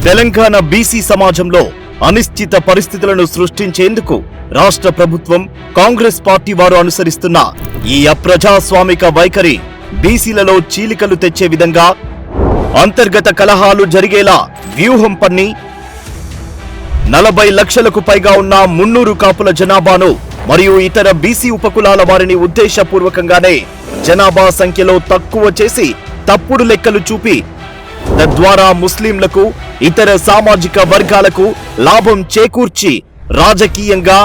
Telangana BC సమాజంలో అనిశ్చిత పరిస్థితులను సృష్టించేందుకు రాష్ట్ర ప్రభుత్వం కాంగ్రెస్ పార్టీ వారు అనుసరిస్తున్న ఈ అప్రజాస్వామిక వైఖరి బీసీలలో చీలికలు తెచ్చే విధంగా అంతర్గత కలహాలు జరిగేలా వ్యూహం పన్ని 40 లక్షలకు పైగా ఉన్న మున్నూరు కాపుల జనాభాను మరియు ఇతర బీసీ ఉపకులాల వారిని ఉద్దేశపూర్వకంగానే జనాభా సంఖ్యలో తక్కువ చేసి తప్పుడు లెక్కలు చూపి తద్వారా ముస్లింలకు ఇతర సామాజిక వర్గాలకు లాభం చేకూర్చి రాజకీయంగా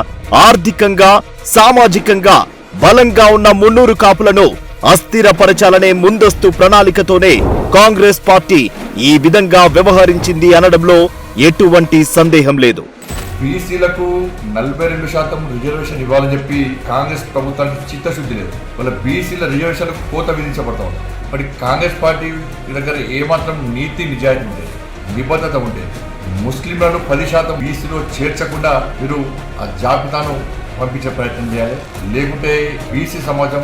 ఆర్థికంగా సామాజికంగా బలంగా ఉన్న మున్నూరు కాపులను అస్థిరపరచాలనే ముందస్తు ప్రణాళికతోనే కాంగ్రెస్ పార్టీ ఈ విధంగా వ్యవహరించింది అనడంలో ఎటువంటి సందేహం లేదు. బీసీలకు 42% రిజర్వేషన్ ఇవ్వాలని చెప్పి కాంగ్రెస్ ప్రభుత్వానికి చిత్తశుద్ధి లేదు. వాళ్ళ బీసీల రిజర్వేషన్లకు కోత విధించబడతా ఉంది. మరి కాంగ్రెస్ పార్టీ దగ్గర ఏమాత్రం నీతి నిజాయితీ ఉండేది, నిబద్ధత ఉండేది. ముస్లింలను 10% బీసీలో చేర్చకుండా మీరు ఆ జాబితాను పంపించే ప్రయత్నం చేయాలి. లేకుంటే బీసీ సమాజం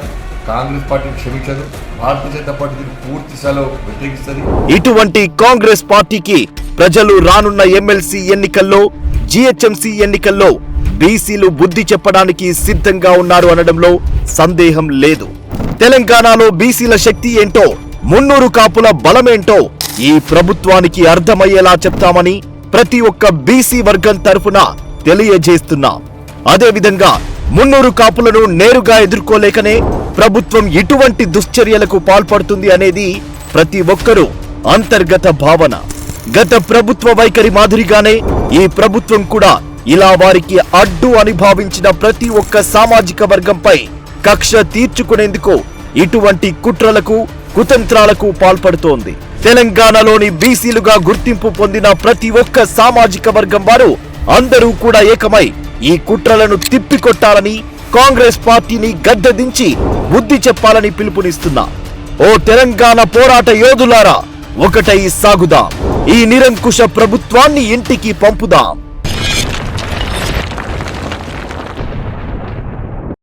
కాంగ్రెస్ పార్టీని క్షమించదు, భారతీయ జనతా పార్టీని పూర్తి స్థాయిలో వ్యతిరేకిస్తుంది. ఇటువంటి కాంగ్రెస్ పార్టీకి ప్రజలు రానున్న ఎమ్మెల్సీ ఎన్నికల్లో జీహెచ్ఎంసీ ఎన్నికల్లో బీసీలు బుద్ధి చెప్పడానికి సిద్ధంగా ఉన్నారు అనడంలో సందేహం లేదు. తెలంగాణలో బీసీల శక్తి ఏంటో, మున్నూరు కాపుల బలమేంటో ఈ ప్రభుత్వానికి అర్థమయ్యేలా చెప్తామని ప్రతి ఒక్క బీసీ వర్గం తరఫున తెలియజేస్తున్నాం. అదేవిధంగా మున్నూరు కాపులను నేరుగా ఎదుర్కోలేకనే ప్రభుత్వం ఇటువంటి దుశ్చర్యలకు పాల్పడుతుంది అనేది ప్రతి ఒక్కరూ అంతర్గత భావన. గత ప్రభుత్వ వైఖరి మాదిరిగానే ఈ ప్రభుత్వం కూడా ఇలా వారికి అడ్డు అని భావించిన ప్రతి ఒక్క సామాజిక వర్గంపై కక్ష తీర్చుకునేందుకు ఇటువంటి కుట్రలకు కుతంత్రాలకు పాల్పడుతోంది. తెలంగాణలోని బీసీలుగా గుర్తింపు పొందిన ప్రతి ఒక్క సామాజిక వర్గం వారు అందరూ కూడా ఏకమై ఈ కుట్రలను తిప్పికొట్టాలని కాంగ్రెస్ పార్టీని గద్దెదించి బుద్ధి చెప్పాలని పిలుపునిస్తున్నా. ఓ తెలంగాణ పోరాట యోధులారా, ఒకటై సాగుదాం, ఈ నిరంకుశ ప్రభుత్వాన్ని ఇంటికి పంపుదాం.